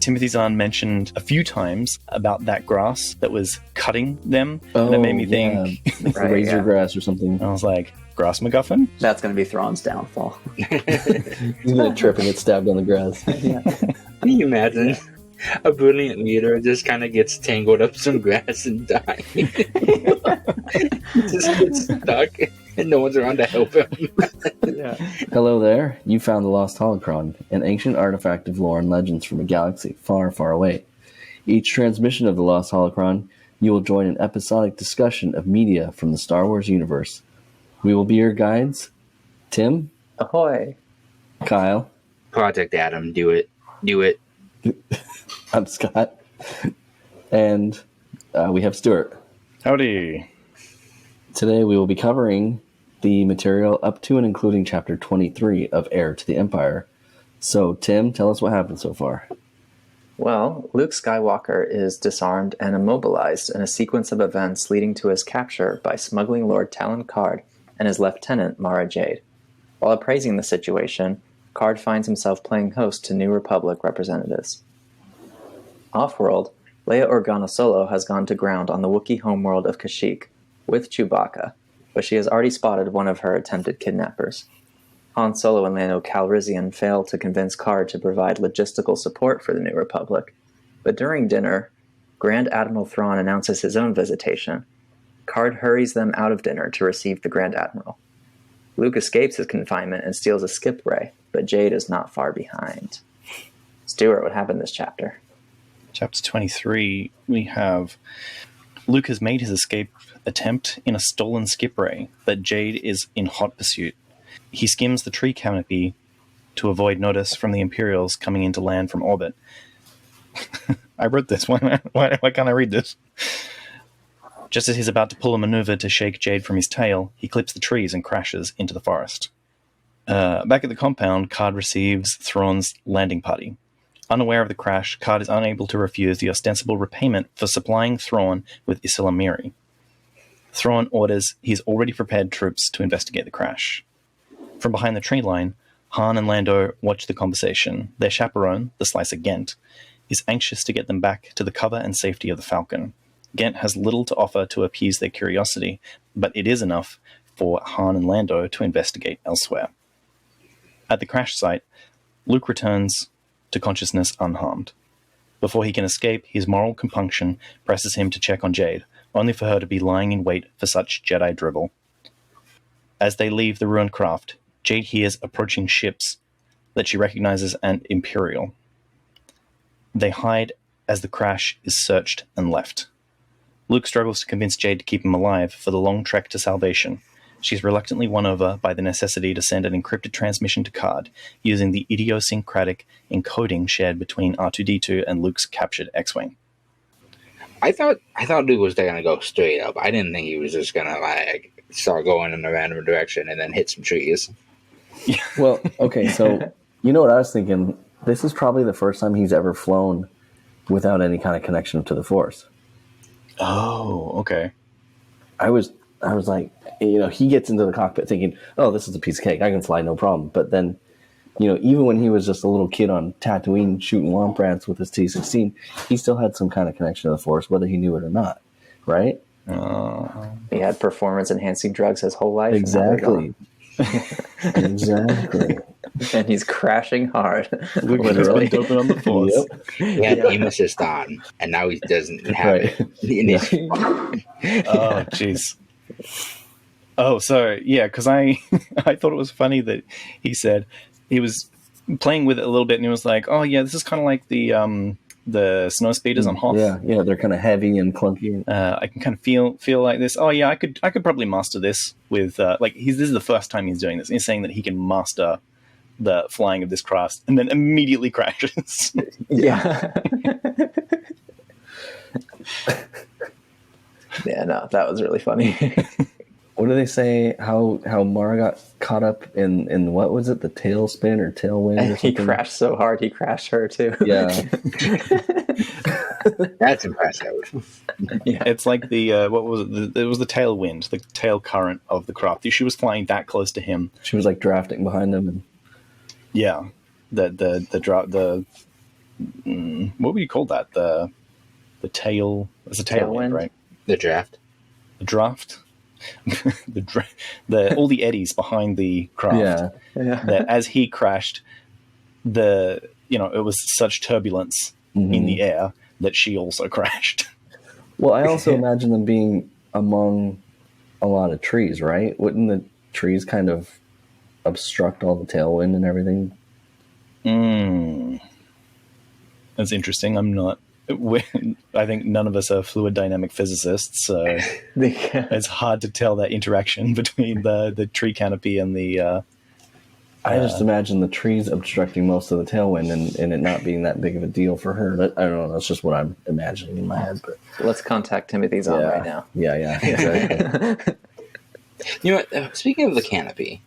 Timothy Zahn mentioned a few times about that grass that was cutting them, and it made me think razor grass or something. I was like, grass MacGuffin? That's going to be Thrawn's downfall. He's going to trip and get stabbed on the grass. Yeah. Can you imagine? A brilliant leader just kind of gets tangled up some grass and dies. Just gets stuck and no one's around to help him. Yeah. Hello there. You found the Lost Holocron, an ancient artifact of lore and legends from a galaxy far, far away. Each transmission of the Lost Holocron, you will join an episodic discussion of media from the Star Wars universe. We will be your guides. Tim. Ahoy. Kyle. Project Adam, do it. Do it. I'm Scott. And we have Stuart. Howdy. Today we will be covering the material up to and including Chapter 23 of Heir to the Empire. So, Tim, tell us what happened so far. Well, Luke Skywalker is disarmed and immobilized in a sequence of events leading to his capture by smuggling Lord Talon Karrde and his lieutenant, Mara Jade. While appraising the situation, Karrde finds himself playing host to New Republic representatives. Offworld, Leia Organa-Solo has gone to ground on the Wookiee homeworld of Kashyyyk with Chewbacca, but she has already spotted one of her attempted kidnappers. Solo and Lando Calrissian fail to convince Karrde to provide logistical support for the New Republic, but during dinner, Grand Admiral Thrawn announces his own visitation. Karrde hurries them out of dinner to receive the Grand Admiral. Luke escapes his confinement and steals a Skipray, but Jade is not far behind. Stuart, what happened this chapter? Chapter 23, we have Luke has made his escape attempt in a stolen Skipray, but Jade is in hot pursuit. He skims the tree canopy to avoid notice from the Imperials coming into land from orbit. I wrote this. Why can't I read this? Just as he's about to pull a maneuver to shake Jade from his tail, he clips the trees and crashes into the forest. Back at the compound, Karrde receives Thrawn's landing party. Unaware of the crash, Karrde is unable to refuse the ostensible repayment for supplying Thrawn with Isla Miri. Thrawn orders his already prepared troops to investigate the crash. From behind the tree line, Han and Lando watch the conversation. Their chaperone, the Slicer Ghent, is anxious to get them back to the cover and safety of the Falcon. Ghent has little to offer to appease their curiosity, but it is enough for Han and Lando to investigate elsewhere. At the crash site, Luke returns to consciousness unharmed. Before he can escape, his moral compunction presses him to check on Jade, only for her to be lying in wait for such Jedi drivel. As they leave the ruined craft, Jade hears approaching ships that she recognizes as Imperial. They hide as the crash is searched and left. Luke struggles to convince Jade to keep him alive for the long trek to salvation. She's reluctantly won over by the necessity to send an encrypted transmission to Karrde using the idiosyncratic encoding shared between R2-D2 and Luke's captured X-Wing. I thought Luke was going to go straight up. I didn't think he was just going to start going in a random direction and then hit some trees. Well, okay, so you know what I was thinking? This is probably the first time he's ever flown without any kind of connection to the Force. Oh, okay. I was like, he gets into the cockpit thinking, oh, this is a piece of cake. I can fly, no problem. But then, even when he was just a little kid on Tatooine shooting womp rats with his T-16, he still had some kind of connection to the Force, whether he knew it or not, right? He had performance-enhancing drugs his whole life. Exactly. Exactly. And he's crashing hard. Literally. Doping on the Force. Yep. He had aim assist on, and now he doesn't have it. Oh, jeez. Oh, so, yeah, because I thought it was funny that he said he was playing with it a little bit, and he was like, oh, yeah, this is kind of like the snow speeders on Hoth. Yeah, they're kind of heavy and clunky. I can kind of feel like this. Oh, yeah, I could probably master this with, this is the first time he's doing this. He's saying that he can master the flying of this craft, and then immediately crashes. Yeah. Yeah, no, that was really funny. What do they say? How Mara got caught up in what was it? The tailspin or tailwind? Or something? He crashed so hard, he crashed her too. Yeah. That's impressive. Yeah. It's like the what was it? It was the tailwind, the tail current of the craft. She was flying that close to him. She was like drafting behind him, and yeah, the what would you call that? The tail. It's a tailwind, Tailwind? right? The draft. The draft. All the eddies behind the craft. Yeah. Yeah. That as he crashed, it was such turbulence in the air that she also crashed. Well, I also imagine them being among a lot of trees, right? Wouldn't the trees kind of obstruct all the tailwind and everything? That's interesting. I think none of us are fluid dynamic physicists, so it's hard to tell that interaction between the tree canopy and the... I just imagine the trees obstructing most of the tailwind and it not being that big of a deal for her. I don't know. That's just what I'm imagining in my head. But Let's contact Timothy Zahn right now. Yeah, exactly. You know what? Speaking of the canopy,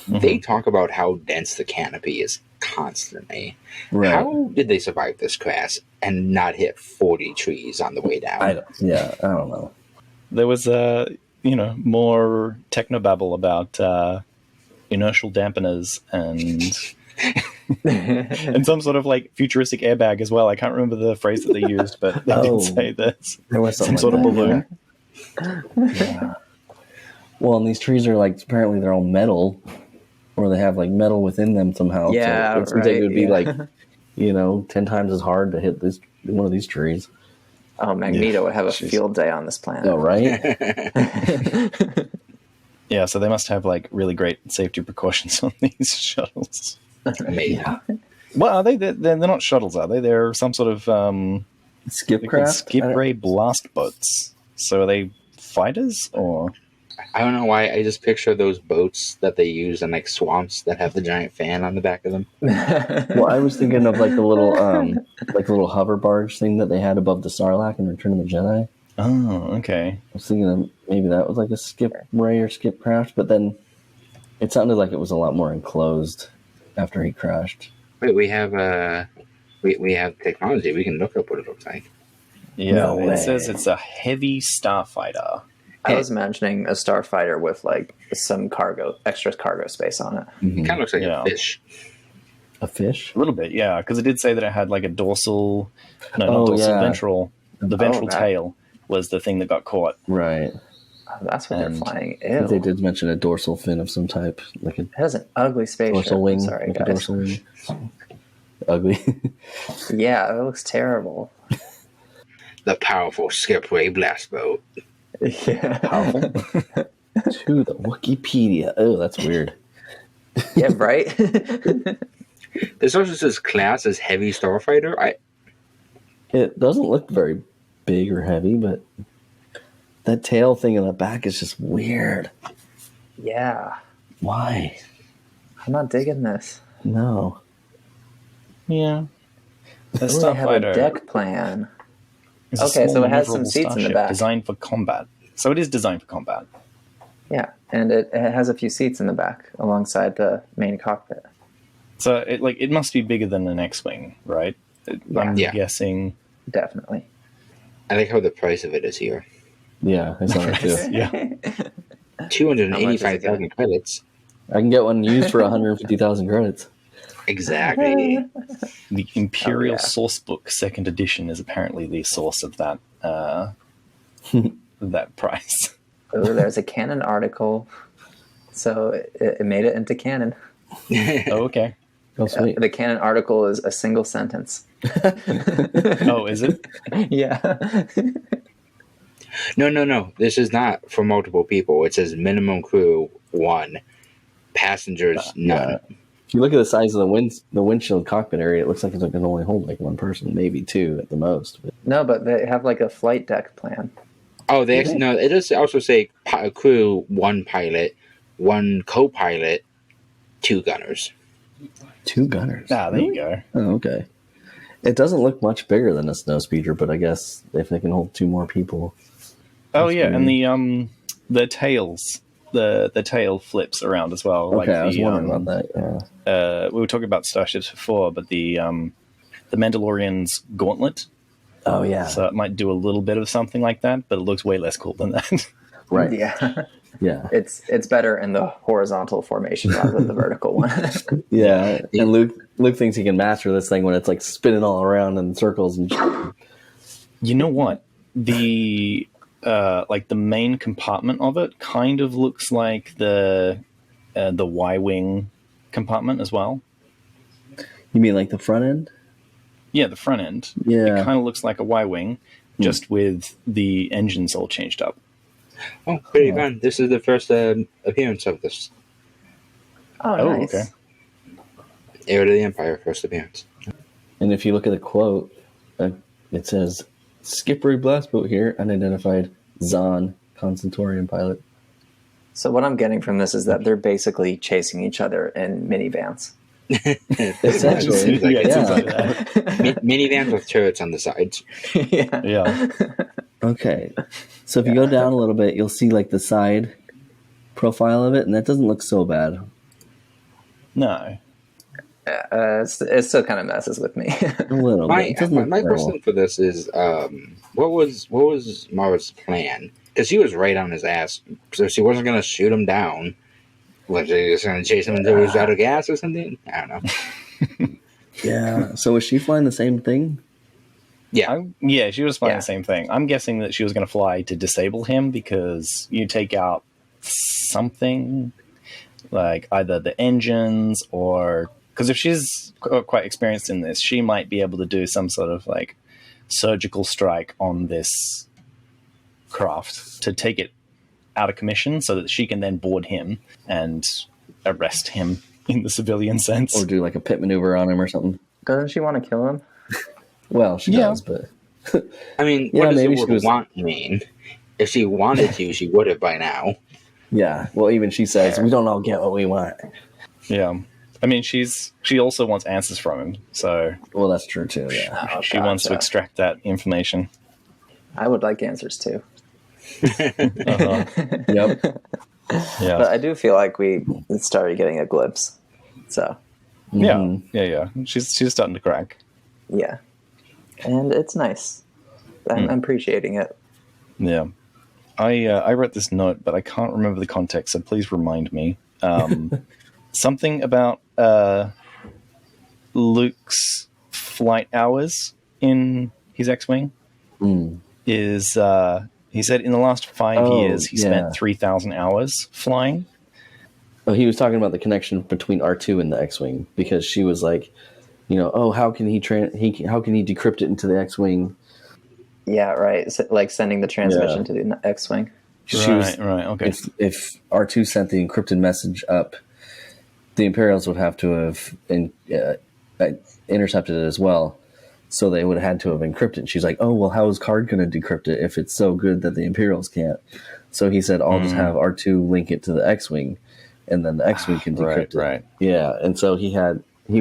they talk about how dense the canopy is constantly. Right. How did they survive this crash and not hit 40 trees on the way down? I don't know. There was more technobabble about inertial dampeners and some sort of like futuristic airbag as well. I can't remember the phrase that they used, but they did say that There was some something sort of like balloon. that, yeah. Well, and these trees are like, apparently they're all metal, or they have like metal within them somehow. Yeah, so it seems like it would be right, like, 10 times as hard to hit one of these trees. Oh, Magneto would have a field day on this planet. Oh, right? Yeah, so they must have like really great safety precautions on these shuttles. Amazing. Yeah. Well, are they? They're not shuttles, are they? They're some sort of Skipcraft? Skipray blast boats. So are they fighters or? I don't know why. I just picture those boats that they use in like swamps that have the giant fan on the back of them. Well, I was thinking of like the little hover barge thing that they had above the Sarlacc in Return of the Jedi. Oh, okay. I was thinking of maybe that was like a Skipray or Skipcraft, but then it sounded like it was a lot more enclosed after he crashed. Wait, we have we have technology. We can look up what it looks like. Yeah, No way. it says it's a heavy starfighter. I was imagining a starfighter with like some extra cargo space on it. It kind of looks like Yeah. a fish. A fish? A little bit, yeah, because it did say that it had like a dorsal, ventral. The ventral that. tail was the thing that got caught. Right. Oh, that's what And they're flying. I think Ew. they did mention a dorsal fin of some type, like a It has an ugly spaceship. dorsal wing. I'm sorry, like a guys. dorsal wing. Ugly. Yeah, it looks terrible. The powerful Skipray blast boat. Yeah. Powerful. To the Wikipedia. Oh, that's weird. Yeah, right? This also says class as heavy starfighter. It doesn't look very big or heavy, but that tail thing in the back is just weird. Yeah. Why? I'm not digging this. No. Yeah. The Ooh, they have a starfighter deck plan. is a Okay, so small it has some maneuverable seats in the starship back. designed for combat. So it is designed for combat. Yeah, and it has a few seats in the back alongside the main cockpit. So it must be bigger than an X-wing, right? I'm Yeah. guessing. Definitely. I like how the price of it is here. Yeah, I saw that too. Yeah. 285,000 credits. I can get one used for 150,000 credits. Exactly. The Imperial Oh, yeah. Sourcebook Second Edition is apparently the source of that that price. Oh, there's a canon article. So it made it into canon. Oh, okay. Oh, sweet. The canon article is a single sentence. Oh, is it? Yeah. No. This is not for multiple people. It says minimum crew 1, passengers none. If you look at the size of the windshield cockpit area, it looks like it can only hold like one person, maybe two at the most. But No, but they have like a flight deck plan. Oh, they actually, no. It does also say crew 1 pilot, 1 co-pilot, 2 gunners. 2 gunners. Ah, there you go. Oh, okay. It doesn't look much bigger than a snowspeeder, but I guess if they can hold 2 more people. Oh yeah, and the tails, the tail flips around as well. Okay, I was wondering about that. Yeah. We were talking about starships before, but the Mandalorian's gauntlet. Oh yeah. So it might do a little bit of something like that, but it looks way less cool than that. Right. Yeah. Yeah. It's better in the horizontal formation rather than the vertical one. Yeah. And Luke thinks he can master this thing when it's like spinning all around in circles and. You know what? The the main compartment of it kind of looks like the Y-wing compartment as well. You mean like the front end? Yeah, the front end. Yeah. It kind of looks like a Y-wing, just with the engines all changed up. Oh, pretty fun. This is the first appearance of this. Oh, nice. Okay. Heir to the Empire, first appearance. And if you look at the quote, it says, Skipray blast boat here, unidentified Zahn, Concentorium pilot. So what I'm getting from this is that they're basically chasing each other in minivans. Essentially, Seems like it. yeah. Minivans with turrets on the sides. Yeah. Okay. So if you go down a little bit, you'll see like the side profile of it, and that doesn't look so bad. No. It still kind of messes with me. A little bit. It doesn't look My terrible. question for this is, what was Mara's plan? Because she was right on his ass, so she wasn't going to shoot him down. Was she just going to chase him until he was out of gas or something? I don't know. Yeah. So was she flying the same thing? Yeah. Yeah, she was flying Yeah. the same thing. I'm guessing that she was going to fly to disable him because you take out something like either the engines or... Because if she's quite experienced in this, she might be able to do some sort of like surgical strike on this craft to take it out of commission so that she can then board him and arrest him in the civilian sense. Or do like a pit maneuver on him or something? Doesn't she want to kill him? Well, she Yeah. does, but... I mean, Yeah, what does maybe the she word was- want mean? If she wanted to, she would have by now. Yeah. Well, even she says, we don't all get what we want. Yeah. I mean, she also wants answers from him, so Well, that's true too, yeah. she wants to gotcha. extract that information. I would like answers too. Uh-huh. Yep. Yeah. But I do feel like we started getting a glimpse. So, Yeah. She's starting to crack. yeah. And it's nice. I'm appreciating it. Yeah. I wrote this note, but I can't remember the context, so please remind me. Something about Luke's flight hours in his X-Wing is, he said in the last 5 years, he spent 3,000 hours flying. Oh, he was talking about the connection between R2 and the X-Wing, because she was like, how can he decrypt it into the X-Wing? Yeah, right. Like sending the transmission to the X-Wing. Right, okay. If R2 sent the encrypted message up, the Imperials would have to have intercepted it as well. So they would have had to have encrypted. She's like, oh, well, how is Karrde going to decrypt it if it's so good that the Imperials can't? So he said, I'll just have R2 link it to the X-Wing, and then the X-Wing can decrypt it. Right. Yeah, and so he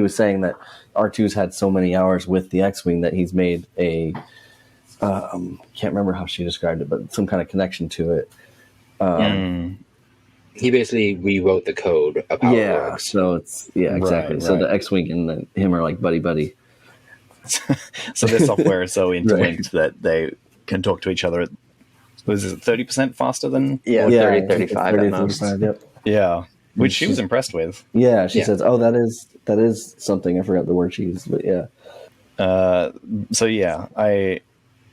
was saying that R2's had so many hours with the X-Wing that he's made a... can't remember how she described it, but some kind of connection to it. He basically rewrote the code of how it works. So it's exactly. So the X-Wing and him are like buddy. So their software is so interlinked that they can talk to each other at, was it 30% faster than? Yeah, 30, 35 at most. 35, yep. Yeah. Which she was impressed with. Yeah, she says, "Oh, that is something." I forgot the word she used, but yeah. So yeah,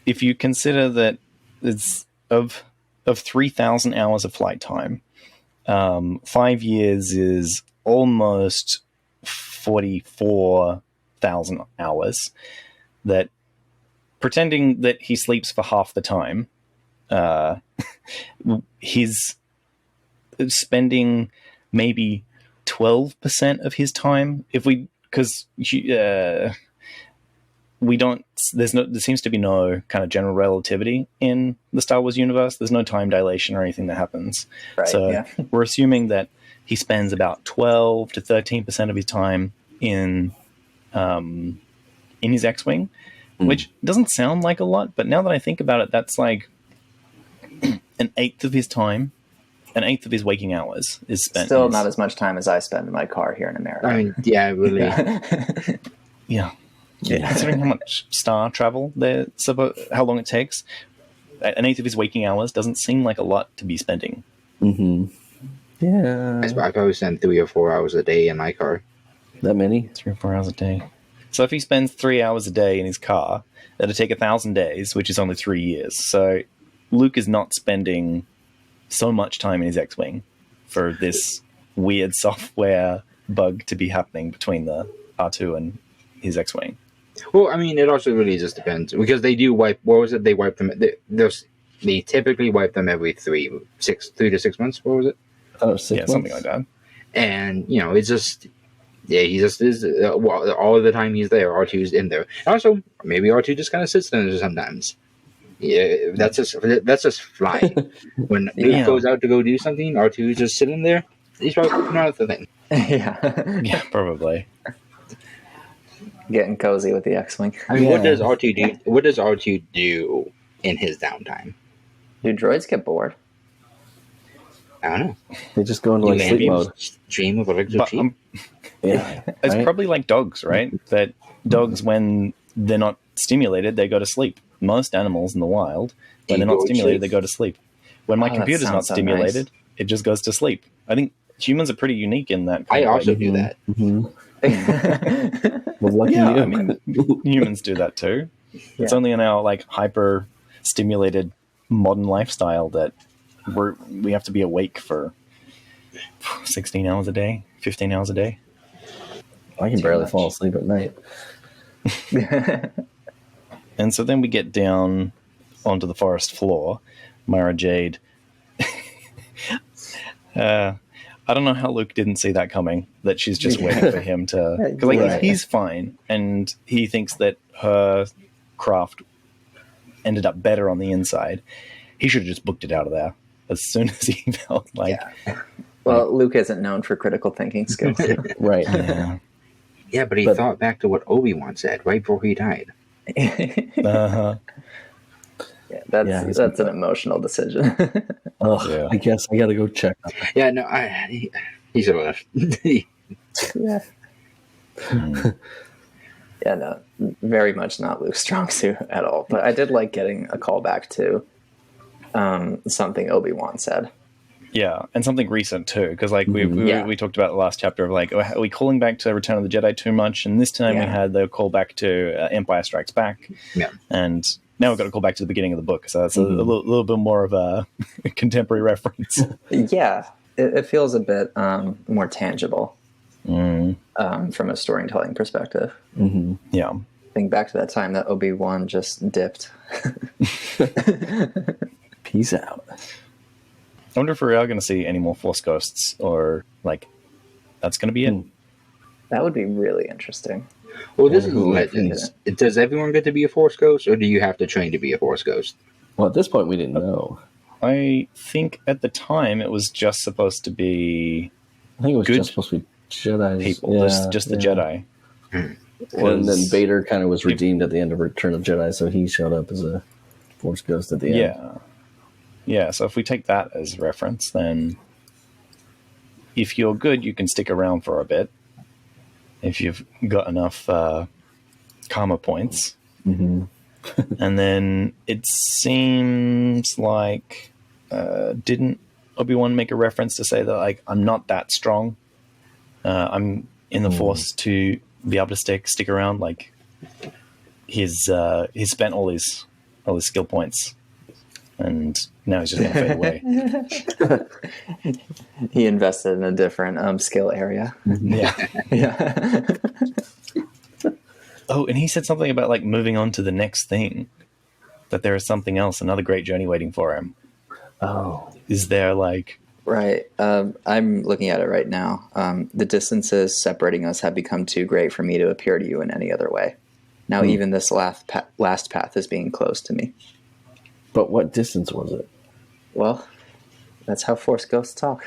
if you consider that it's of 3,000 hours of flight time, 5 years is almost 44,000 hours. That, pretending that he sleeps for half the time, he's spending maybe 12% of his time. Because we don't, there seems to be no kind of general relativity in the Star Wars universe. There's no time dilation or anything that happens. Right, so yeah. we're assuming that he spends about 12 to 13% of his time in his X-Wing, which doesn't sound like a lot, but now that I think about it, that's like an eighth of his time, an eighth of his waking hours is spent. Still not as much time as I spend in my car here in America. I mean, yeah, really. Yeah. Considering how much star travel how long it takes, an eighth of his waking hours doesn't seem like a lot to be spending. Yeah. I probably spend 3 or 4 hours a day in my car. That many? 3 or 4 hours a day. So if he spends 3 hours a day in his car, that'll take 1,000 days, which is only 3 years. So Luke is not spending so much time in his X-Wing for this weird software bug to be happening between the R2 and his X-Wing. Well, I mean, it also really just depends because they do wipe. What was it? They wipe them. They typically wipe them every 3 to 6 months. What was it? Oh, 6 months? Something like that. And it's just. Yeah, he just is. All of the time he's there, R2's in there. And also, maybe R2 just kind of sits there sometimes. Yeah, that's just flying. When Luke goes out to go do something, R2 is just sitting there. He's probably working on the thing. Yeah, probably. Getting cozy with the X-Wing. I mean, what does R2 do? What does R2 do in his downtime? Do droids get bored? I don't know. They just go into like sleep mode. Dream of a regular sheep. Yeah, it's probably like dogs, right? That dogs, when they're not stimulated, they go to sleep. Most animals in the wild, when they're not stimulated, they go to sleep. When my computer's not stimulated, it just goes to sleep. I think humans are pretty unique in that. I also do that. Mm-hmm. Well, lucky you. I mean, humans do that too. Yeah. It's only in our like hyper stimulated modern lifestyle that we have to be awake for 16 hours a day, 15 hours a day. I can barely fall asleep at night. And so then we get down onto the forest floor. Mara Jade. I don't know how Luke didn't see that coming, that she's just waiting for him to... Because he's fine, and he thinks that her craft ended up better on the inside. He should have just booked it out of there as soon as he felt like... Yeah. Well, Luke isn't known for critical thinking skills. Right. Yeah, but he thought back to what Obi-Wan said right before he died. Uh-huh. Yeah, that's an emotional decision. I guess I gotta go check. Yeah, no, he should have left. Yeah. Yeah, no, very much not Luke's strong suit at all. But I did like getting a callback to something Obi-Wan said. Yeah, and something recent too, because like we talked about the last chapter of like, are we calling back to Return of the Jedi too much? And this time we had the callback to Empire Strikes Back, and now we've got to call back to the beginning of the book, so it's a little bit more of a contemporary reference. Yeah, it feels a bit more tangible from a storytelling perspective. Mm-hmm. Yeah, think back to that time that Obi-Wan just dipped. Peace out. I wonder if we are going to see any more Force Ghosts, or like that's going to be it. That would be really interesting. Well, this is Legends. Does everyone get to be a Force Ghost, or do you have to train to be a Force Ghost? Well, at this point, we didn't know. I think at the time it was just supposed to be. I think it was just supposed to be Jedi people, just the Jedi. And then Vader kind of was redeemed at the end of Return of the Jedi, so he showed up as a Force Ghost at the end. Yeah, so if we take that as reference, then if you're good, you can stick around for a bit. If you've got enough karma points. Mm-hmm. And then it seems like, didn't Obi-Wan make a reference to say that, like, I'm not that strong. I'm in the Force to be able to stick around. Like, he's spent all his skill points. And now he's just going to fade away. He invested in a different skill area. Yeah. Oh, and he said something about like moving on to the next thing. That there is something else, another great journey waiting for him. Oh. Is there like... Right. I'm looking at it right now. The distances separating us have become too great for me to appear to you in any other way. Now even this last path is being closed to me. But what distance was it? Well, that's how Force Ghosts talk.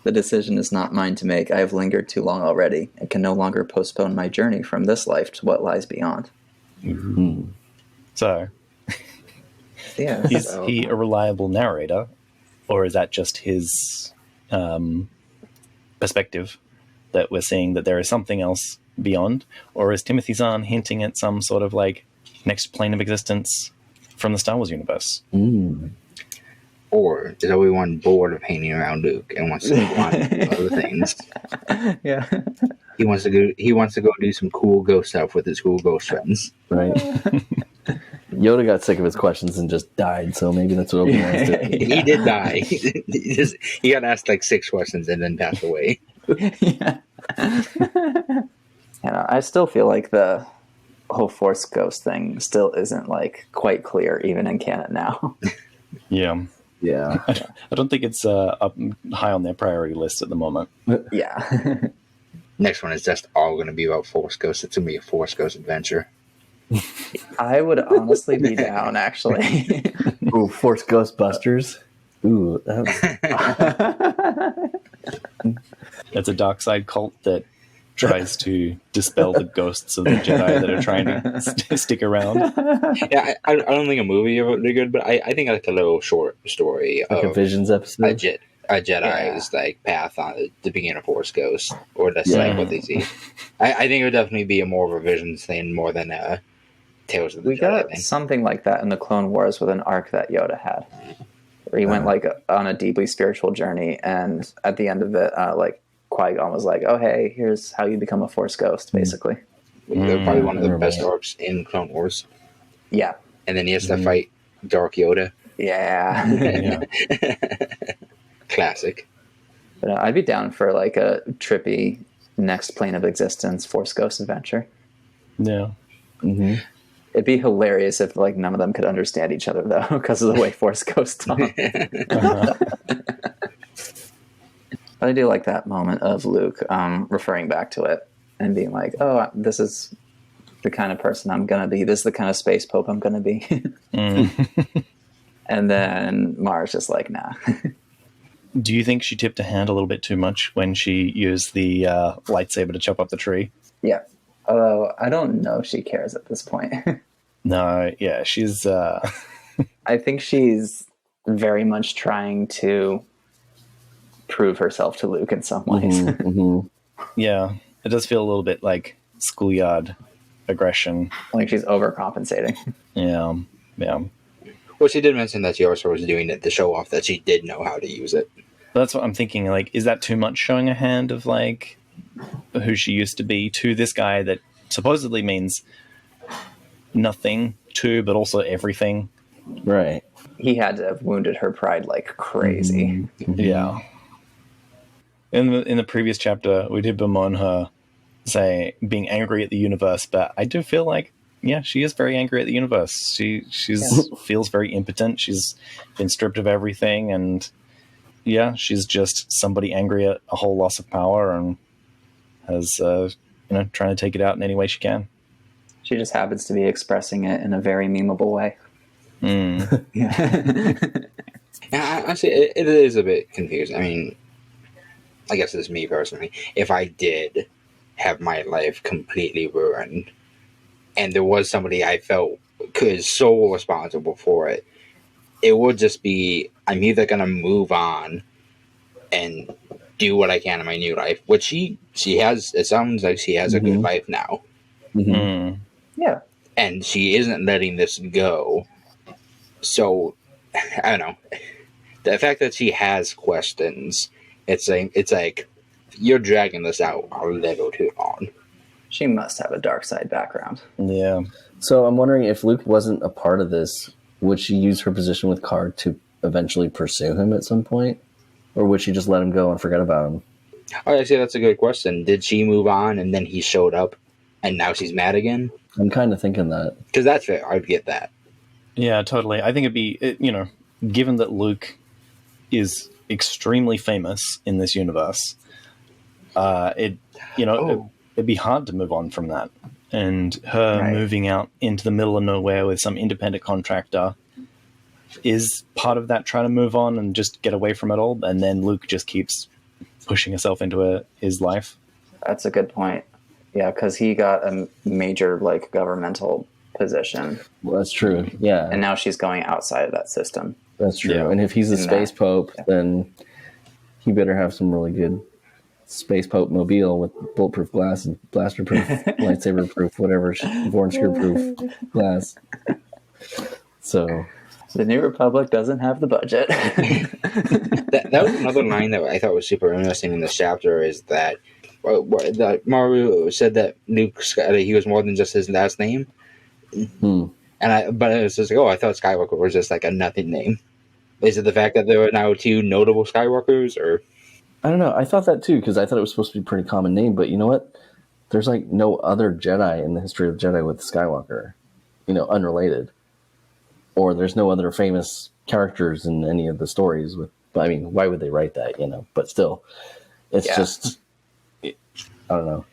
The decision is not mine to make. I have lingered too long already and can no longer postpone my journey from this life to what lies beyond. Mm-hmm. So, is he a reliable narrator, or is that just his perspective that we're seeing that there is something else beyond? Or is Timothy Zahn hinting at some sort of like next plane of existence from the Star Wars universe? Or is Obi-Wan bored of hanging around Luke and wants to go on other things? Yeah. He wants to go do some cool ghost stuff with his cool ghost friends. Right. Yoda got sick of his questions and just died, so maybe that's what Obi-Wan's doing. He did die. He got asked like 6 questions and then passed away. Yeah. I still feel like the whole Force Ghost thing still isn't like quite clear, even in canon now. Yeah. Yeah. I don't think it's up high on their priority list at the moment. Yeah. Next one is just all going to be about Force Ghosts. It's going to be a Force Ghost adventure. I would honestly be down, actually. Ooh, Force Ghostbusters. Ooh, It's a dark side cult that tries to dispel the ghosts of the Jedi that are trying to stick around. Yeah, I don't think a movie would be good, but I think like a little short story like of a Visions episode. a Jedi's like path on the beginning of Force Ghost, or that's like what they see. I think it would definitely be a more of a Visions thing more than a Tales of the We Jedi got thing. something like that in the Clone Wars with an arc that Yoda had, where he went like on a deeply spiritual journey, and at the end of it, like Qui-Gon was like, "Oh, hey, here's how you become a Force Ghost," basically. They're probably one of the remember best that. arcs in Clone Wars. Yeah. And then he has to fight Dark Yoda. Yeah. Yeah. Classic. But I'd be down for like a trippy next plane of existence Force Ghost adventure. Yeah. Mm-hmm. It'd be hilarious if like none of them could understand each other though, because of the way Force Ghosts talk. But I do like that moment of Luke referring back to it and being like, "Oh, this is the kind of person I'm gonna be. This is the kind of space pope I'm gonna be." And then Mara's just like, "Nah." Do you think she tipped a hand a little bit too much when she used the lightsaber to chop up the tree? Yeah. Although I don't know if she cares at this point. No, yeah, she's... I think she's very much trying to prove herself to Luke in some ways. yeah, it does feel a little bit like schoolyard aggression. Like she's overcompensating. Yeah. Well, she did mention that she also was doing it to show off that she did know how to use it. That's what I'm thinking. Like, is that too much showing a hand of, like, who she used to be to this guy that supposedly means nothing to, but also everything? Right. He had to have wounded her pride like crazy. Yeah. In the previous chapter, we did bemoan her, say, being angry at the universe, but I do feel like, yeah, she is very angry at the universe. She's feels very impotent. She's been stripped of everything, and yeah, she's just somebody angry at a whole loss of power and has, trying to take it out in any way she can. She just happens to be expressing it in a very memeable way. Yeah, honestly, it is a bit confusing. I mean, I guess it's me personally. If I did have my life completely ruined, and there was somebody I felt is so responsible for it, it would just be, I'm either going to move on and do what I can in my new life, which she has, it sounds like she has a good life now. Yeah. And she isn't letting this go. So, I don't know. The fact that she has questions, it's like you're dragging this out a little too long. She must have a dark side background. Yeah. So I'm wondering if Luke wasn't a part of this, would she use her position with Karrde to eventually pursue him at some point? Or would she just let him go and forget about him? Oh, I see. That's a good question. Did she move on and then he showed up and now she's mad again? I'm kind of thinking that. Because that's fair. I'd get that. Yeah, totally. I think it'd be, given that Luke is extremely famous in this universe, it'd be hard to move on from that. And her moving out into the middle of nowhere with some independent contractor is part of that, trying to move on and just get away from it all. And then Luke just keeps pushing herself into his life. That's a good point. Yeah, because he got a major governmental position. Well, that's true. Yeah. And now she's going outside of that system. That's true. Yeah. And if he's a space pope, then he better have some really good space pope mobile with bulletproof glass and blaster proof, lightsaber proof, whatever, Vorn screw proof glass. So The New Republic doesn't have the budget. That was another line that I thought was super interesting in this chapter, is that Maru said that that he was more than just his last name. But it was just like, I thought Skywalker was just like a nothing name. Is it the fact that there are now two notable Skywalkers, or? I don't know. I thought that too, because I thought it was supposed to be a pretty common name. But you know what? There's like no other Jedi in the history of Jedi with Skywalker, unrelated. Or there's no other famous characters in any of the stories with. I mean, why would they write that? But still, it's just. I don't know.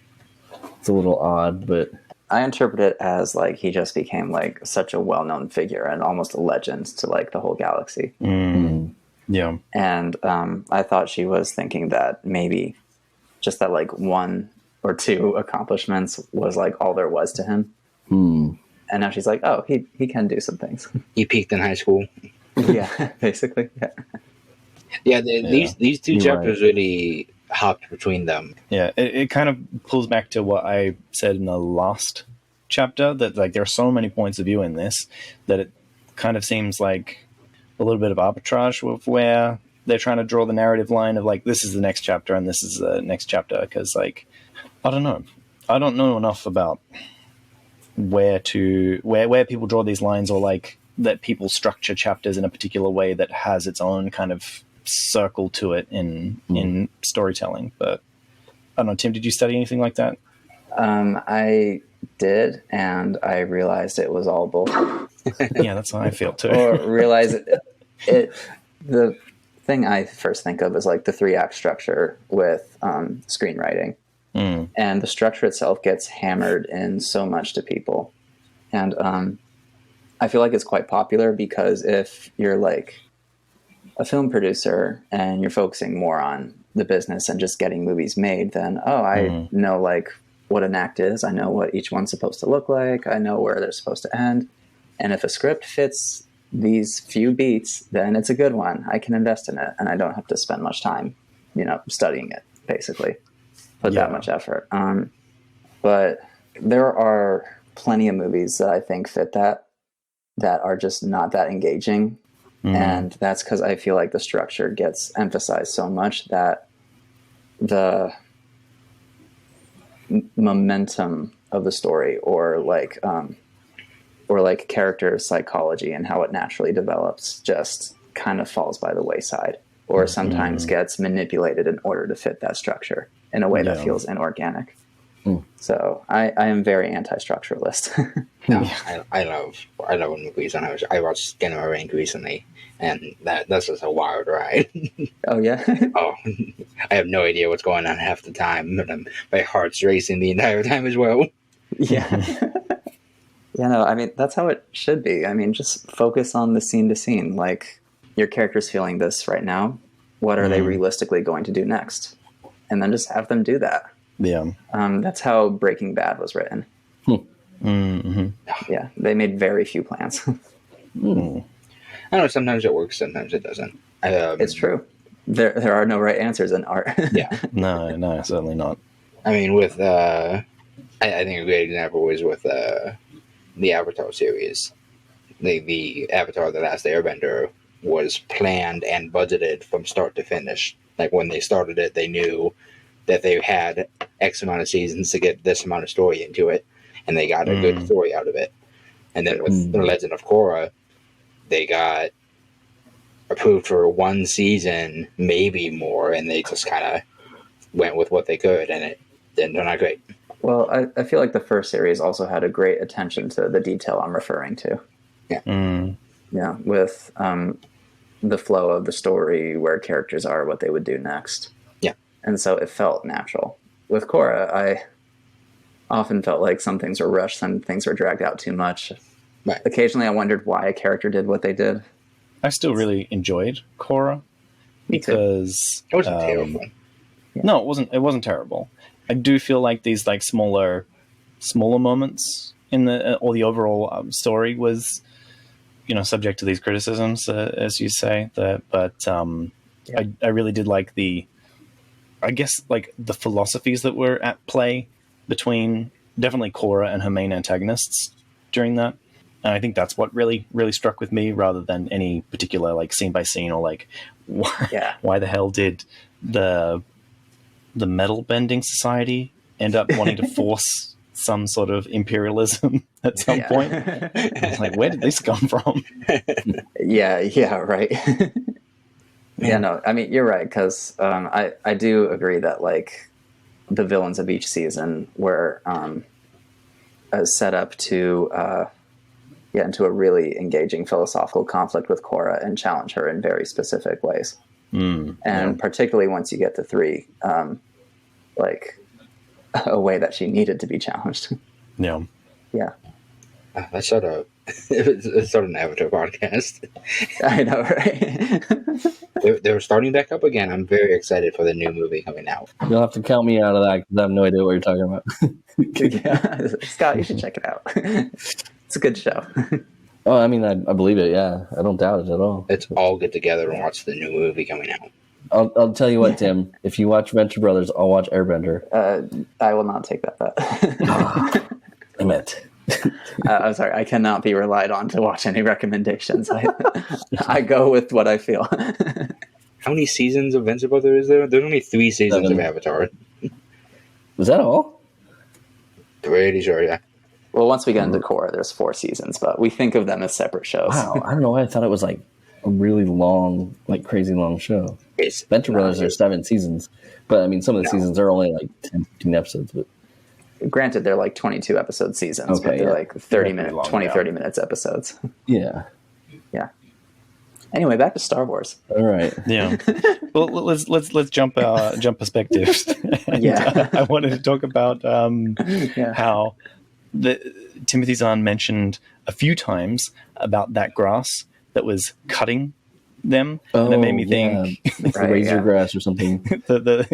It's a little odd, but I interpret it as like he just became like such a well-known figure and almost a legend to like the whole galaxy. Yeah. And I thought she was thinking that maybe just that like one or two accomplishments was like all there was to him. And now she's like, oh, he can do some things. He peaked in high school. Yeah, basically. Yeah, these two chapters really hopped between them. Yeah, it kind of pulls back to what I said in the last chapter, that like there are so many points of view in this that it kind of seems like a little bit of arbitrage with where they're trying to draw the narrative line of like, this is the next chapter and this is the next chapter, because like, I don't know enough about where people draw these lines, or like that people structure chapters in a particular way that has its own kind of circle to it in storytelling. But I don't know, Tim, did you study anything like that? I did, and I realized it was all bullshit. Yeah, that's how I feel too. Or realize the thing I first think of is like the 3-act structure with screenwriting. And the structure itself gets hammered in so much to people. And I feel like it's quite popular because if you're like a film producer and you're focusing more on the business and just getting movies made, then, I know like what an act is. I know what each one's supposed to look like. I know where they're supposed to end. And if a script fits these few beats, then it's a good one. I can invest in it and I don't have to spend much time, studying it, basically. Put that much effort. But there are plenty of movies that I think fit that are just not that engaging. And that's because I feel like the structure gets emphasized so much that the momentum of the story or like character psychology and how it naturally develops just kind of falls by the wayside, or sometimes gets manipulated in order to fit that structure in a way that feels inorganic. So I am very anti-structuralist. No, I love movies, and I watched Skin of a Rank recently, and that's just a wild ride. Oh yeah. I have no idea what's going on half the time, but my heart's racing the entire time as well. Yeah. Yeah, no, I mean, that's how it should be. I mean, just focus on the scene to scene. Like, your character's feeling this right now. What are they realistically going to do next? And then just have them do that. Yeah. That's how Breaking Bad was written. Yeah, they made very few plans. I know sometimes it works, sometimes it doesn't. It's true. There are no right answers in art. Yeah. No, certainly not. I mean, with I think a great example was with the Avatar series. The Avatar: The Last Airbender was planned and budgeted from start to finish. Like, when they started it, they knew that they had X amount of seasons to get this amount of story into it, and they got a good story out of it. And then with The Legend of Korra, they got approved for 1 season, maybe more, and they just kind of went with what they could, and it didn't turn out great. Well, I feel like the first series also had a great attention to the detail I'm referring to. Yeah. Yeah, with the flow of the story, where characters are, what they would do next. Yeah. And so it felt natural. With Korra, I often felt like some things were rushed, some things were dragged out too much. Right. Occasionally I wondered why a character did what they did. I still really enjoyed Korra because It wasn't terrible. No, it wasn't terrible. I do feel like these like smaller moments in the overall story was, subject to these criticisms, as you say. I really did like the philosophies that were at play between definitely Korra and her main antagonists during that. And I think that's what really, really struck with me, rather than any particular like scene by scene or like why the hell did the metal bending society end up wanting to force some sort of imperialism at some point. I was like, where did this come from? Yeah, right. Yeah, no, I mean, you're right, because I do agree that, like, the villains of each season were set up to into a really engaging philosophical conflict with Korra and challenge her in very specific ways. Particularly once you get to 3, like, a way that she needed to be challenged. Yeah. That's sort of it's sort of an Avatar podcast. I know, right? They're starting back up again. I'm very excited for the new movie coming out. You'll have to count me out of that because I have no idea what you're talking about. Yeah. Scott, you should check it out. It's a good show. Oh, I mean, I believe it. Yeah, I don't doubt it at all. Let's all get together and watch the new movie coming out. I'll tell you what, Tim. If you watch Venture Brothers, I'll watch Airbender. I will not take that bet. Damn it. I'm sorry. I cannot be relied on to watch any recommendations. I go with what I feel. How many seasons of Venture Brothers is there? There's only 3 seasons 7. of Avatar. Was that all? Pretty sure, yeah. Well, once we get into Korra, there's 4 seasons, but we think of them as separate shows. Wow, I don't know why I thought it was like a really long, like crazy long show. Venture Brothers are 7 seasons, but I mean, some of the seasons are only like 10, 15 episodes. But granted, they're like 22 episode seasons, but they're like 30 minutes episodes. Yeah. Anyway, back to Star Wars. All right. Yeah. Well, let's jump perspectives. Yeah. I wanted to talk about how Timothy Zahn mentioned a few times about that grass that was cutting them, and it made me think like the razor grass or something. that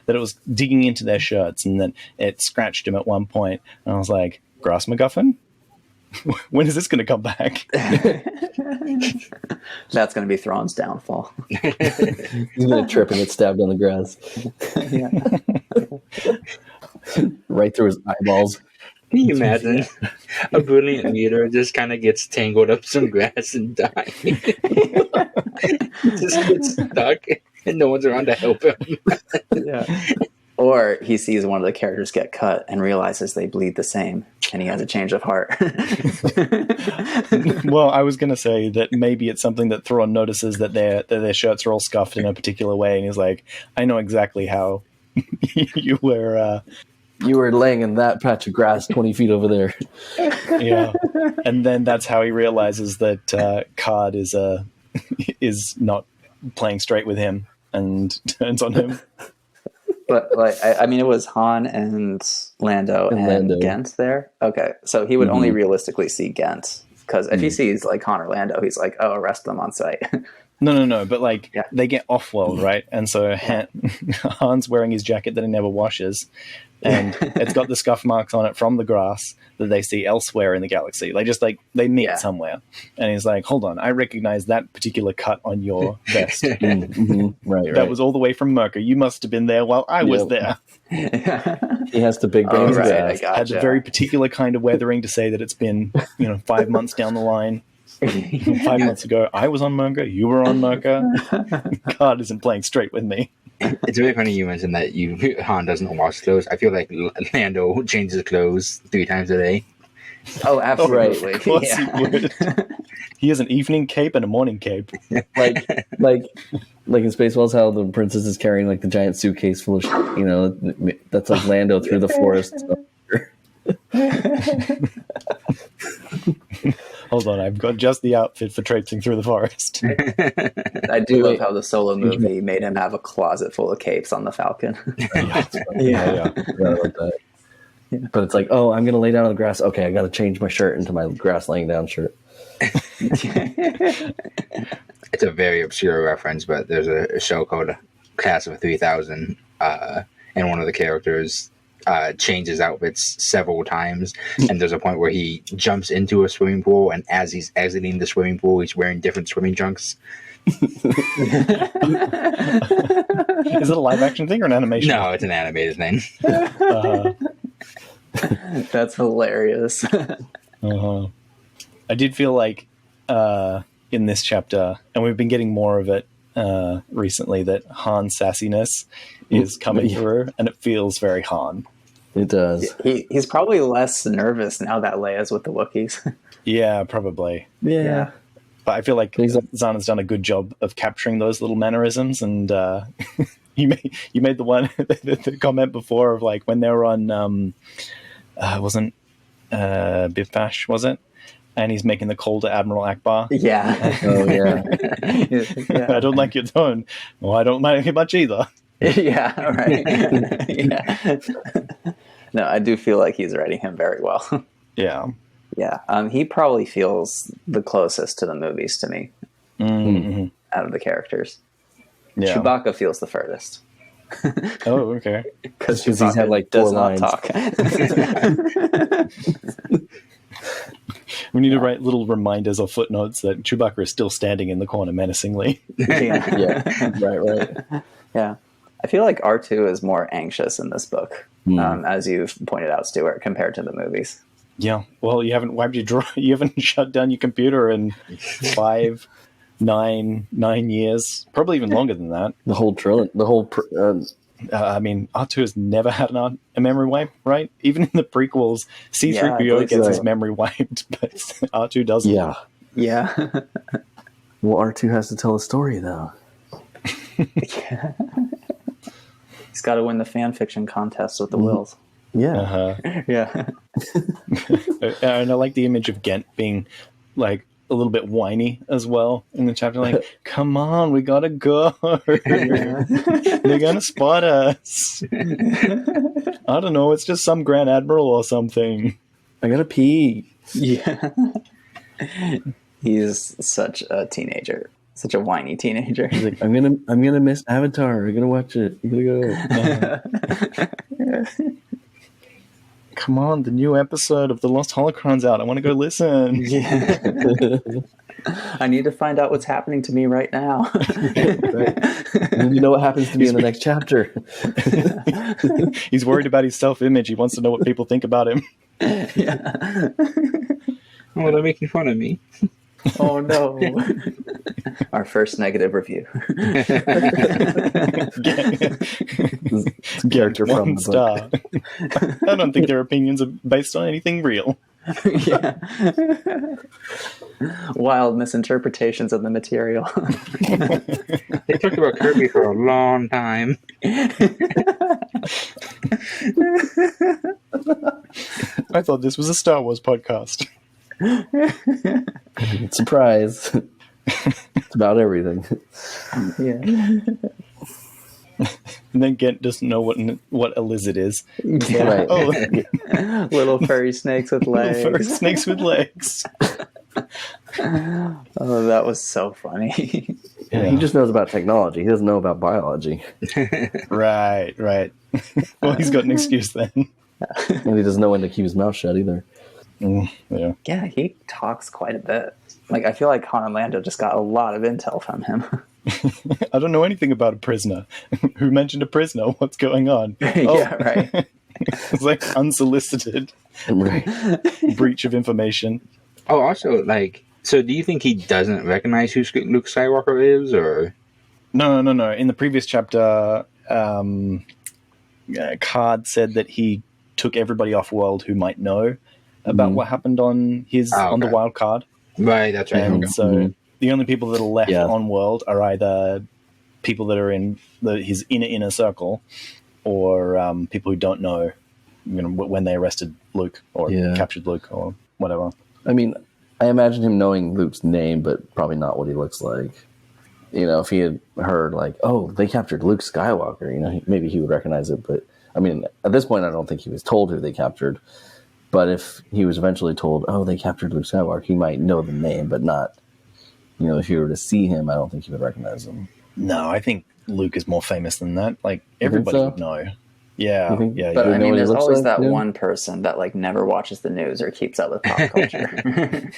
it was digging into their shirts, and then it scratched him at one point, and I was like, grass MacGuffin? When is this going to come back? That's going to be Thrawn's downfall. He's going to trip and get stabbed on the grass. Right through his eyeballs. Can you imagine a brilliant leader just kind of gets tangled up some grass and dies? Just gets stuck and no one's around to help him. Or he sees one of the characters get cut and realizes they bleed the same, and he has a change of heart. Well, I was going to say that maybe it's something that Thrawn notices, that their shirts are all scuffed in a particular way, and he's like, I know exactly how you were... You were laying in that patch of grass 20 feet over there. Yeah. And then that's how he realizes that Karrde is not playing straight with him and turns on him. But like, I mean, it was Han and Lando and Ghent there. Okay, so he would only realistically see Ghent, because if he sees like Han or Lando, he's like, "Oh, arrest them on sight." No. But like, they get Offworld, right? And so Han's wearing his jacket that he never washes, and it's got the scuff marks on it from the grass that they see elsewhere in the galaxy. They meet somewhere, and he's like, "Hold on, I recognize that particular cut on your vest. Right. That was all the way from Merca. You must have been there while I was there." He has the big brains. Right, had the very particular kind of weathering to say that it's been 5 months down the line. 5 months ago, I was on Merca. You were on Merca. God isn't playing straight with me. It's very funny you mentioned that Han doesn't wash clothes. I feel like Lando changes clothes 3 times a day. Oh, absolutely. Of course he would. He has an evening cape and a morning cape. like in Spaceballs, how the princess is carrying like the giant suitcase full of that's like Lando through the forest. Hold on, I've got just the outfit for traipsing through the forest. I do love how the Solo movie made him have a closet full of capes on the Falcon. Yeah. But it's like, oh, I'm going to lay down on the grass. Okay, I got to change my shirt into my grass laying down shirt. It's a very obscure reference, but there's a show called Class of 3000, and one of the characters changes outfits several times, and there's a point where he jumps into a swimming pool, and as he's exiting the swimming pool, he's wearing different swimming trunks. Is it a live action thing or an animation? No, it's an animated thing. That's hilarious. I did feel like in this chapter, and we've been getting more of it recently, that Han sassiness is coming through, and it feels very Han. It does. He's probably less nervous now that Leia's with the Wookiees. Yeah, probably. Yeah. But I feel like Zahn has done a good job of capturing those little mannerisms, and you made the one the comment before of like when they were on wasn't Biff Bash, was it? And he's making the call to Admiral Akbar. Yeah. Oh yeah. I don't like your tone. Well, I don't like it much either. Yeah, right. Yeah. No, I do feel like he's writing him very well. Yeah. Yeah. He probably feels the closest to the movies to me out of the characters. Yeah. Chewbacca feels the furthest. Oh, okay. Because he's had like does 4 not lines. talk. We need to write little reminders or footnotes that Chewbacca is still standing in the corner menacingly. Yeah. Right. Yeah. I feel like R2 is more anxious in this book, as you've pointed out, Stuart, compared to the movies. Yeah. Well, you haven't wiped your drawer. You haven't shut down your computer in 9 years, probably even longer than that. The whole trilogy. The whole. I mean, R2 has never had a memory wipe, right? Even in the prequels, C-3PO gets his memory wiped, but R2 doesn't. Yeah. Yeah. Well, R2 has to tell a story though. Yeah. He's got to win the fan fiction contest with the Wills. Yeah. Uh-huh. Yeah. And I like the image of Ghent being like a little bit whiny as well in the chapter. Like, come on, we gotta go. They're gonna spot us. I don't know. It's just some Grand Admiral or something. I gotta pee. Yeah. He's such a teenager. Such a whiny teenager. He's like, I'm gonna miss Avatar. I'm gonna watch it. I'm gonna go. Come on, the new episode of The Lost Holocron's out. I want to go listen. Yeah. I need to find out what's happening to me right now. Right. And you know what happens to me in the next chapter. He's worried about his self-image. He wants to know what people think about him. Yeah. Oh, they're making fun of me. Oh no. Our first negative review. Character from One the star. I don't think their opinions are based on anything real. Yeah. Wild misinterpretations of the material. They talked about Kirby for a long time. I thought this was a Star Wars podcast. Surprise. It's about everything. Yeah. And then Ghent doesn't know what a lizard is. Yeah. Right. Oh, Little furry snakes with legs. furry snakes with legs. Oh, that was so funny. Yeah, he just knows about technology. He doesn't know about biology. Right. Well, he's got an excuse then. And he doesn't know when to keep his mouth shut either. Yeah. Yeah, he talks quite a bit. Like, I feel like Han and Lando just got a lot of intel from him. I don't know anything about a prisoner. Who mentioned a prisoner? What's going on? Yeah, right. It's like unsolicited Right. breach of information. Oh, also, like, so do you think he doesn't recognize who Luke Skywalker is, or? No. In the previous chapter, Karrde said that he took everybody off world who might know about what happened on on the wild card. Right, that's right. And Okay. so the only people that are left Yeah. on world are either people that are in his inner circle, or people who don't know, when they arrested Luke or captured Luke or whatever. I mean, I imagine him knowing Luke's name, but probably not what he looks like. If he had heard like, oh, they captured Luke Skywalker, maybe he would recognize it. But I mean, at this point, I don't think he was told who they captured. But if he was eventually told, oh, they captured Luke Skywalker, he might know the name, but not, if you were to see him, I don't think he would recognize him. No, I think Luke is more famous than that. Like, everybody would know. Yeah. But I mean, there's always that like? one person that like never watches the news or keeps up with pop culture.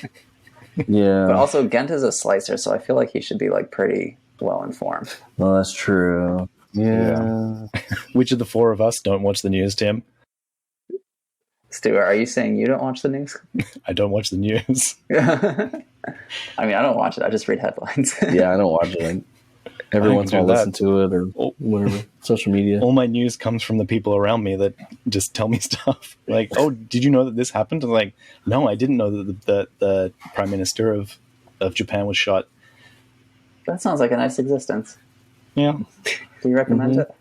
Yeah. But also, Ghent is a slicer, so I feel like he should be like pretty well informed. Well, that's true. Yeah. Which of the four of us don't watch the news, Tim? Stuart, are you saying you don't watch the news? I don't watch the news. I mean, I don't watch it. I just read headlines. Yeah, I don't watch it. Like, every I once in a can while, do listen to it or whatever. Social media. All my news comes from the people around me that just tell me stuff. Like, oh, did you know that this happened? I'm like, no, I didn't know that the Prime Minister of Japan was shot. That sounds like a nice existence. Yeah. Do you recommend it?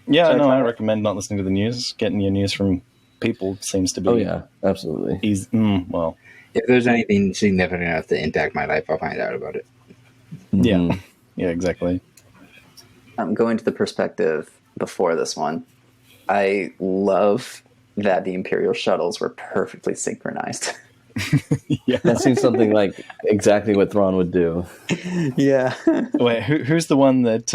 Yeah, Should I no, try I it? recommend not listening to the news. Getting your news from people seems to be Oh, yeah, absolutely. easy. Well, If there's anything significant enough to impact my life, I'll find out about it. yeah. Yeah, exactly. Going to the perspective before this one, I love that the Imperial shuttles were perfectly synchronized. Yeah. That seems something like exactly what Thrawn would do. Yeah. Wait, who's the one that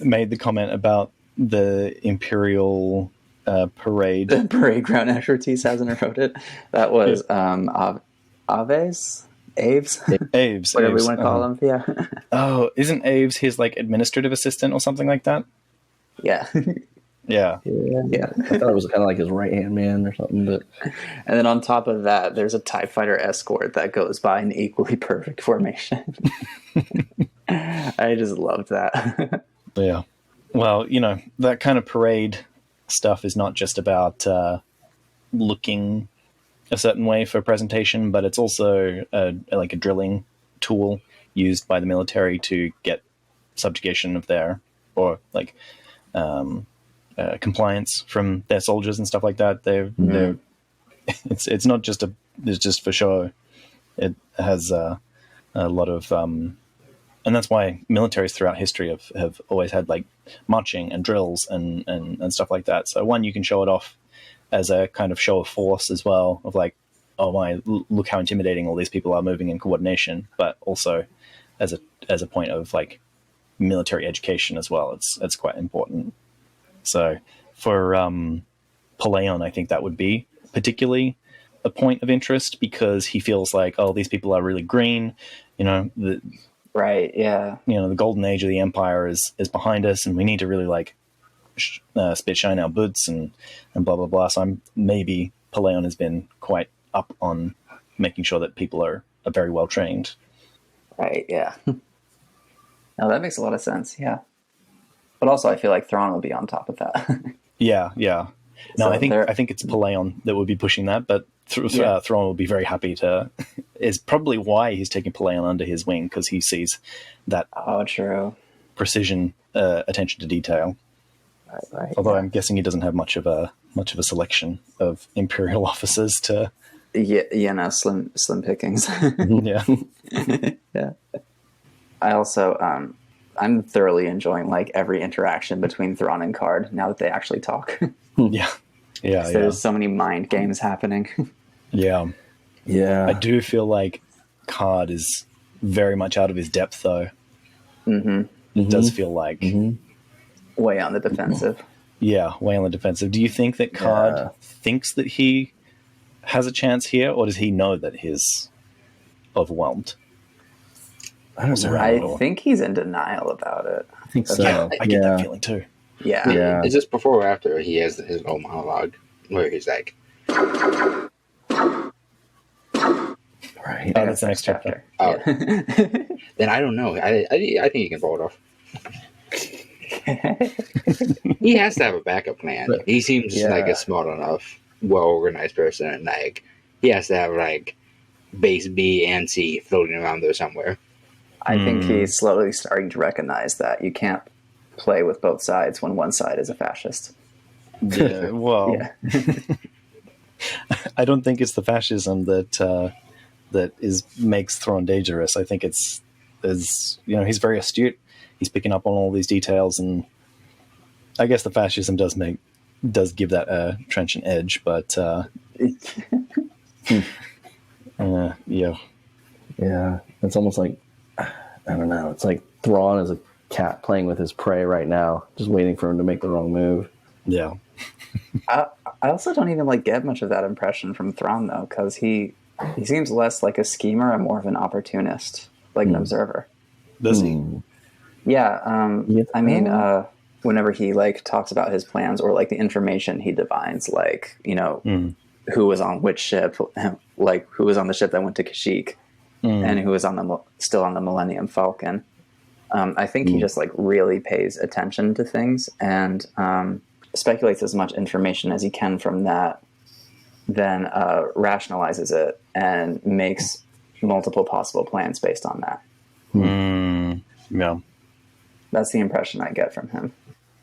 made the comment about the Imperial parade? The parade ground expertise hasn't wrote it. That was Aves? Aves. Whatever we Aves, want to call them. Yeah. Oh, isn't Aves his like administrative assistant or something like that? Yeah. Yeah. Yeah. I thought it was kind of like his right-hand man or something, but And then on top of that, there's a TIE fighter escort that goes by in equally perfect formation. I just loved that. Yeah. Well, that kind of parade stuff is not just about looking a certain way for presentation, but it's also like a drilling tool used by the military to get subjugation of their, or like compliance from their soldiers and stuff like that. They're it's not just it's just for show. It has a lot of and that's why militaries throughout history have always had like marching and drills and stuff like that. So one, you can show it off as a kind of show of force as well, of like, oh my, look how intimidating all these people are moving in coordination, but also as a point of like military education as well. It's quite important. So for Palaeon, I think that would be particularly a point of interest because he feels like, oh, these people are really green, Right, yeah. the golden age of the Empire is behind us, and we need to really like spit shine our boots and blah blah blah. So maybe Palaeon has been quite up on making sure that people are very well trained. Right, yeah. No, that makes a lot of sense, yeah. But also I feel like Thrawn will be on top of that. Yeah. No, So I think it's Palaeon that would be pushing that, but Thrawn will be very happy to. Is probably why he's taking Palaeon under his wing, because he sees that True. precision, attention to detail. Right. Although I'm guessing he doesn't have much of a selection of Imperial officers to. Yeah, no, slim pickings. Yeah. Yeah. I also, I'm thoroughly enjoying like every interaction between Thrawn and Karrde now that they actually talk. Yeah. There's so many mind games happening. Yeah. yeah. I do feel like Karrde is very much out of his depth, though. Mm-hmm. It does feel like, Way on the defensive. yeah, way on the defensive. Do you think that Karrde thinks that he has a chance here, or does he know that he's overwhelmed? I don't know. I think he's in denial about it. I think so. Yeah, I get that feeling too. Yeah. Yeah. Is this before or after he has his own monologue where he's like, Right. Oh, that's the next chapter. oh, Yeah. then I don't know. I think he can pull it off. He has to have a backup plan. But- He seems like a smart enough, well-organized person, and like he has to have like base B and C floating around there somewhere. I think he's slowly starting to recognize that you can't play with both sides when one side is a fascist. Yeah, well, Yeah. I don't think it's the fascism that makes Thrawn dangerous. I think it's he's very astute. He's picking up on all these details, and I guess the fascism does give that a trenchant edge. But yeah, Yeah. It's almost like, I don't know. It's like Thrawn is a cat playing with his prey right now, just waiting for him to make the wrong move. yeah, I also don't even get much of that impression from Thrawn though, because he seems less like a schemer and more of an opportunist, like an observer. does he? Yeah, Yeah. I mean, whenever he talks about his plans or the information he divines, who was on which ship, like who was on the ship that went to Kashyyyk, and who was still on the Millennium Falcon. I think he just like really pays attention to things and speculates as much information as he can from that, then rationalizes it and makes multiple possible plans based on that. Yeah. That's the impression I get from him.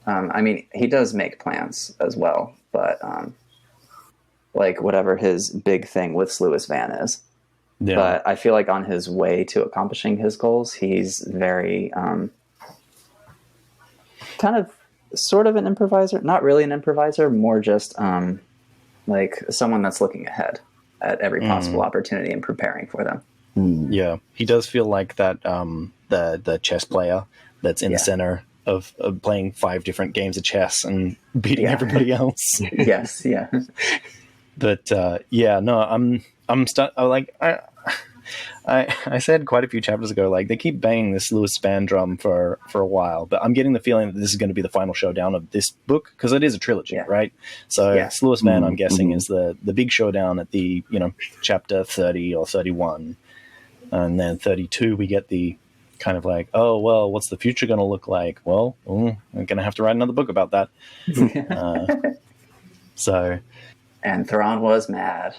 I mean, he does make plans as well, but like whatever his big thing with Sluis Van is. Yeah. But I feel like on his way to accomplishing his goals, he's very kind of sort of an improviser. Not really an improviser, more just like someone that's looking ahead at every possible opportunity and preparing for them. Yeah. He does feel like that the chess player that's in the center of playing 5 different games of chess and beating everybody else. Yes, yeah. But I said quite a few chapters ago, like they keep banging this Sluis Van drum for a while, but I'm getting the feeling that this is going to be the final showdown of this book because it is a trilogy, right? So Sluis Van, I'm guessing, is the big showdown at the chapter 30 or 31, and then 32 we get the kind of like, oh well, what's the future going to look like? Well, I'm going to have to write another book about that. And Thrawn was mad.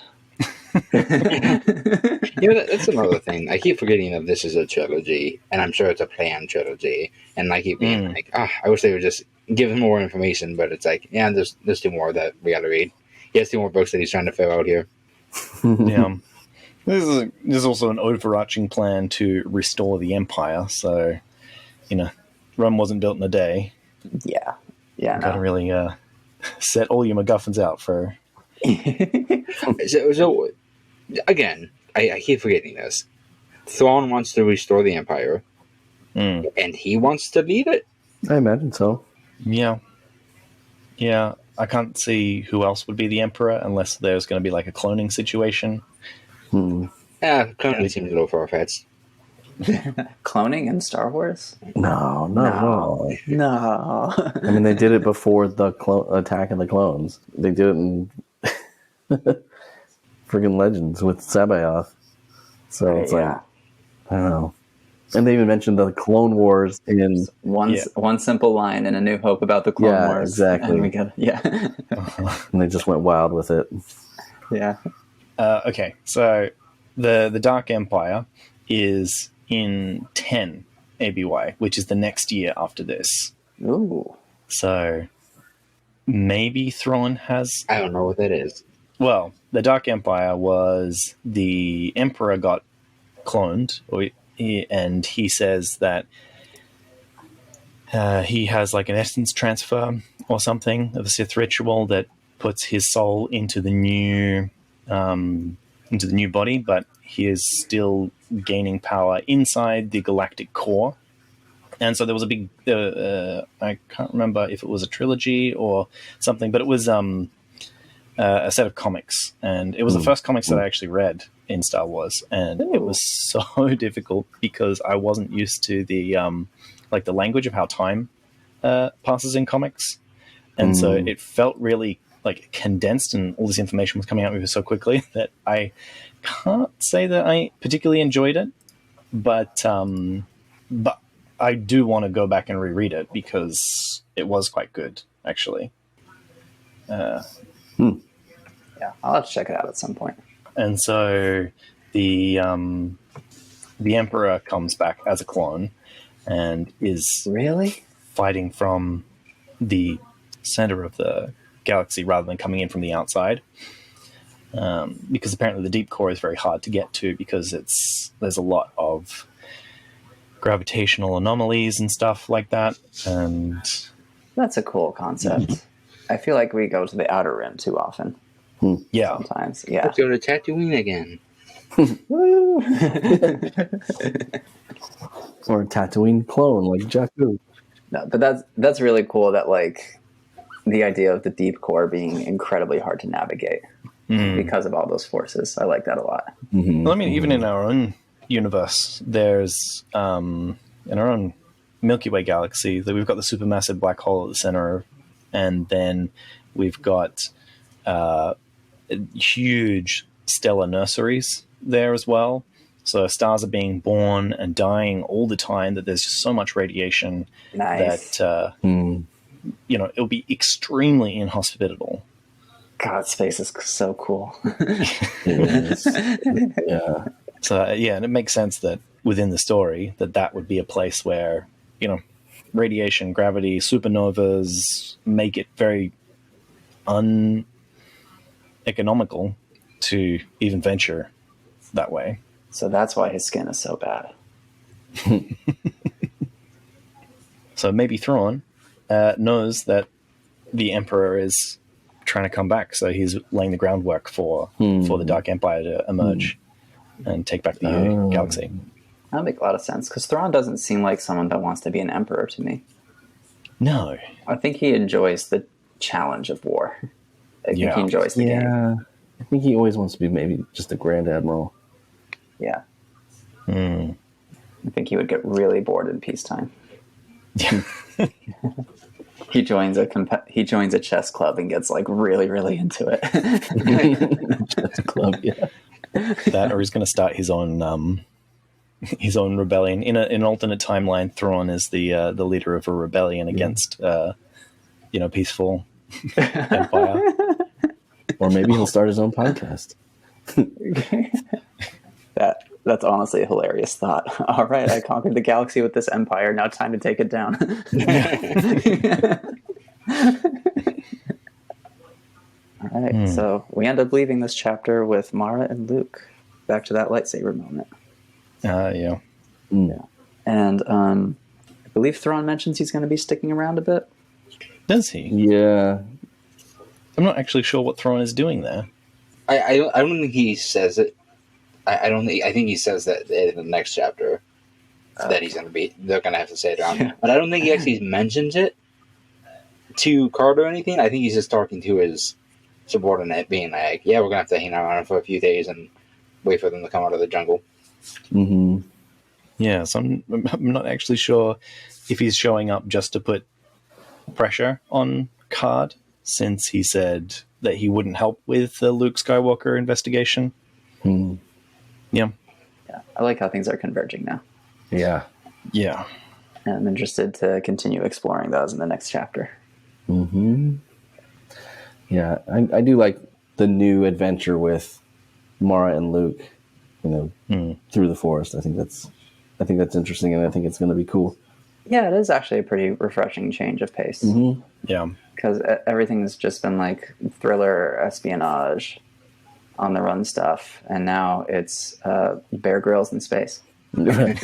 That's another thing. I keep forgetting that this is a trilogy, and I'm sure it's a planned trilogy. And I keep being like, I wish they would just give him more information. But it's like, there's 2 more that we got to read. He has 2 more books that he's trying to fill out here. Yeah, this is also an overarching plan to restore the Empire. So, Rome wasn't built in a day. Yeah. Got to really set all your MacGuffins out for. So again, I keep forgetting this. Thrawn wants to restore the Empire, and he wants to lead it. I imagine so. Yeah. I can't see who else would be the Emperor unless there's going to be like a cloning situation. Cloning seems a little far-fetched. Cloning in Star Wars? No. No. I mean, they did it before the Attack of the Clones. They did it in friggin' Legends with Sabayoth. So it's like, I don't know. And they even mentioned the Clone Wars in one simple line in A New Hope about the Clone Wars. Exactly. And we get and they just went wild with it. Yeah. Okay, so the Dark Empire is in 10 ABY, which is the next year after this. Ooh. So maybe Thrawn has... I don't know what that is. Well, the Dark Empire was the Emperor got cloned, and he says that he has like an essence transfer or something of a Sith ritual that puts his soul into the new body, but he is still gaining power inside the galactic core. And so there was a big, I can't remember if it was a trilogy or something, but it was a set of comics. And it was the first comics that I actually read in Star Wars. And it was so difficult because I wasn't used to the like the language of how time passes in comics. And so it felt really like condensed, and all this information was coming out of me so quickly that I can't say that I particularly enjoyed it. But I do want to go back and reread it because it was quite good, actually. Yeah, I'll have to check it out at some point. And so the Emperor comes back as a clone and is really fighting from the center of the galaxy rather than coming in from the outside. Because apparently the deep core is very hard to get to because there's a lot of gravitational anomalies and stuff like that. And that's a cool concept. I feel like we go to the outer rim too often. Yeah. Sometimes, yeah. Let's go to Tatooine again. Or a Tatooine clone like Jakku. No, but that's really cool that like the idea of the deep core being incredibly hard to navigate because of all those forces. I like that a lot. Well, I mean, even in our own universe, there's in our own Milky Way galaxy that we've got the supermassive black hole at the center, and then we've got huge stellar nurseries there as well. So stars are being born and dying all the time, that there's just so much radiation Nice. that, it'll be extremely inhospitable. God, space is so cool. Yeah. So, and it makes sense that within the story that would be a place where, radiation, gravity, supernovas make it very uneconomical to even venture that way. So that's why his skin is so bad. So maybe Thrawn knows that the Emperor is trying to come back, so he's laying the groundwork for the Dark Empire to emerge and take back the galaxy. That would make a lot of sense, because Thrawn doesn't seem like someone that wants to be an emperor to me. No. I think he enjoys the challenge of war. I think he enjoys the game. Yeah. I think he always wants to be maybe just a Grand Admiral. Yeah. I think he would get really bored in peacetime. He joins a chess club and gets like really, really into it. Chess club, yeah. That, or he's going to start his own rebellion in an alternate timeline. Thrawn is the leader of a rebellion against peaceful empire. Or maybe he'll start his own podcast. That's honestly a hilarious thought. All right, I conquered the galaxy with this empire. Now time to take it down. All right, so we end up leaving this chapter with Mara and Luke. Back to that lightsaber moment. Yeah. Yeah. And I believe Thrawn mentions he's going to be sticking around a bit. Does he? Yeah. I'm not actually sure what Thrawn is doing there. I don't think he says it. I think he says that in the next chapter that they're gonna have to say it around. Yeah. But I don't think he actually mentions it to Karrde or anything. I think he's just talking to his subordinate, being like, "Yeah, we're gonna have to hang out on him for a few days and wait for them to come out of the jungle." Mm-hmm. Yeah, so I'm not actually sure if he's showing up just to put pressure on Karrde, since he said that he wouldn't help with the Luke Skywalker investigation. Yeah. I like how things are converging now. Yeah. Yeah. And I'm interested to continue exploring those in the next chapter. Mm-hmm. Yeah, I do like the new adventure with Mara and Luke, through the forest. I think that's interesting, and I think it's going to be cool. Yeah, it is actually a pretty refreshing change of pace. Mm-hmm. Yeah. Because everything's just been like thriller, espionage, on the run stuff, and now it's Bear Grylls in space. Yeah.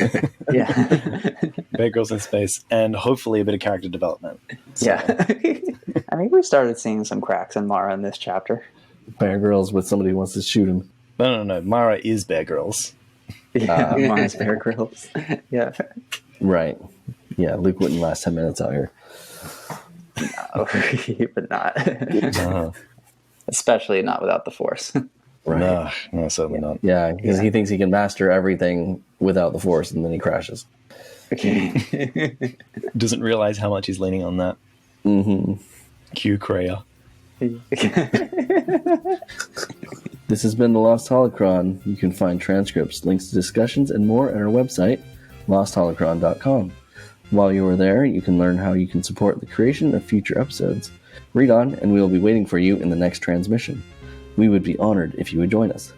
Bear Grylls in space, and hopefully a bit of character development. So. Yeah. I think we started seeing some cracks in Mara in this chapter. Bear Grylls with somebody who wants to shoot him. No. Mara is Bear Grylls. Yeah, Mara's Bear Grylls. Yeah. Right. Yeah, Luke wouldn't last 10 minutes out here. No, he would not. Especially not without the Force. Right. No, certainly not. Yeah, because he thinks he can master everything without the Force, and then he crashes. Doesn't realize how much he's leaning on that. Mm-hmm. Q Kreia. This has been The Lost Holocron. You can find transcripts, links to discussions, and more at our website, lostholocron.com. While you are there, you can learn how you can support the creation of future episodes. Read on, and we will be waiting for you in the next transmission. We would be honored if you would join us.